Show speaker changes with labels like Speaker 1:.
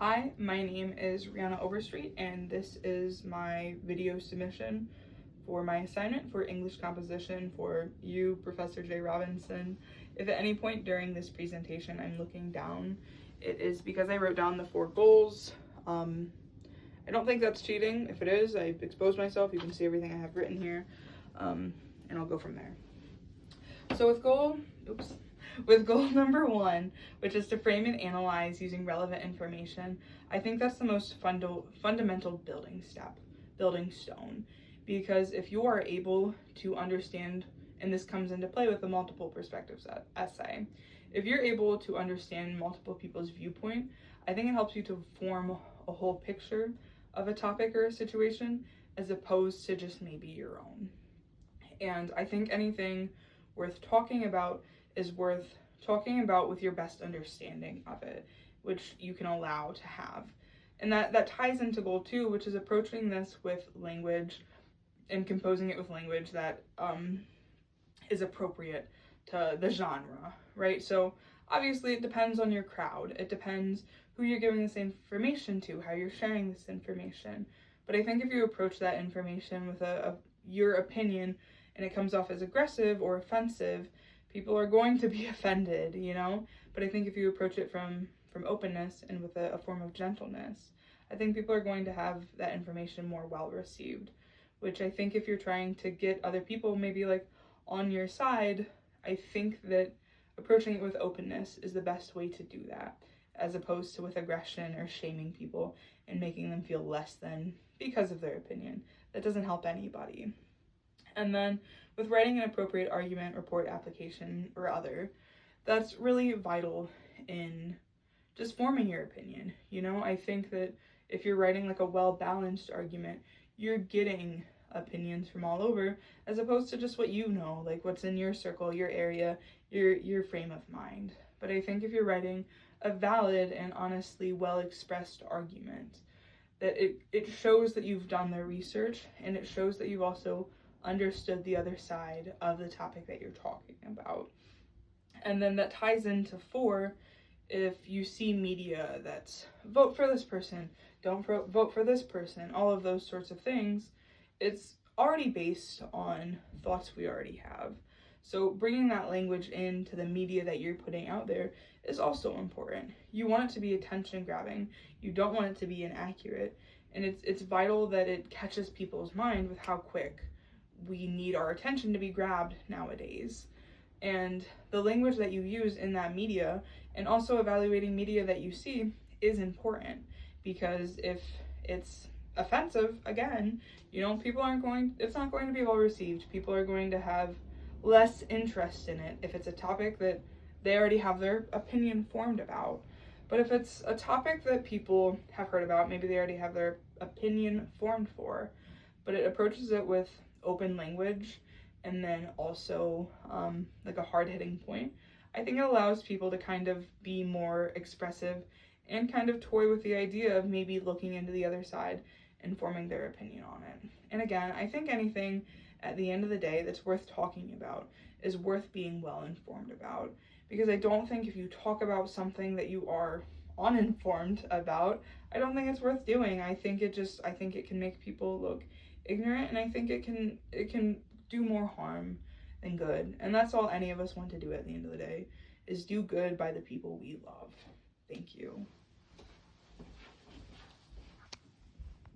Speaker 1: Hi, my name is Rihanna Overstreet, and this is my video submission for my assignment for English composition for you, Professor J. Robinson. If at any point during this presentation I'm looking down, it is because I wrote down the 4 goals. I don't think that's cheating. If it is, I've exposed myself. You can see everything I have written here, and I'll go from there. So with goal number 1, which is to frame and analyze using relevant information, I think that's the most fundamental building stone. Because if you are able to understand, and this comes into play with the multiple perspectives essay, if you're able to understand multiple people's viewpoint, I think it helps you to form a whole picture of a topic or a situation as opposed to just maybe your own. And I think anything worth talking about is worth talking about with your best understanding of it, which you can allow to have. And that ties into goal 2, which is approaching this with language and composing it with language that is appropriate to the genre, right? So obviously it depends on your crowd. It depends who you're giving this information to, how you're sharing this information. But I think if you approach that information with your opinion and it comes off as aggressive or offensive, people are going to be offended, you know? But I think if you approach it from openness and with a form of gentleness, I think people are going to have that information more well received, which I think if you're trying to get other people maybe like on your side, I think that approaching it with openness is the best way to do that, as opposed to with aggression or shaming people and making them feel less than because of their opinion. That doesn't help anybody. And then with writing an appropriate argument, report, application, or other, that's really vital in just forming your opinion. You know, I think that if you're writing like a well-balanced argument, you're getting opinions from all over, as opposed to just what you know, like what's in your circle, your area, your frame of mind. But I think if you're writing a valid and honestly well-expressed argument, that it shows that you've done the research, and it shows that you've also understood the other side of the topic that you're talking about. And then that ties into 4, if you see media that's vote for this person, don't vote for this person, all of those sorts of things, it's already based on thoughts we already have. So bringing that language into the media that you're putting out there is also important. You want it to be attention grabbing. You don't want it to be inaccurate. And it's vital that it catches people's mind with how quick we need our attention to be grabbed nowadays. And the language that you use in that media, and also evaluating media that you see, is important, because if it's offensive, again, you know, it's not going to be well received. People are going to have less interest in it if it's a topic that they already have their opinion formed about. But if it's a topic that people have heard about, maybe they already have their opinion formed for, but it approaches it with open language and then also like a hard-hitting point, I think it allows people to kind of be more expressive and kind of toy with the idea of maybe looking into the other side and forming their opinion on it. And again, I think anything at the end of the day that's worth talking about is worth being well informed about, because I don't think if you talk about something that you are uninformed about, I don't think it's worth doing. I think it can make people look ignorant, and I think it can do more harm than good. And that's all any of us want to do at the end of the day, is do good by the people we love. Thank you.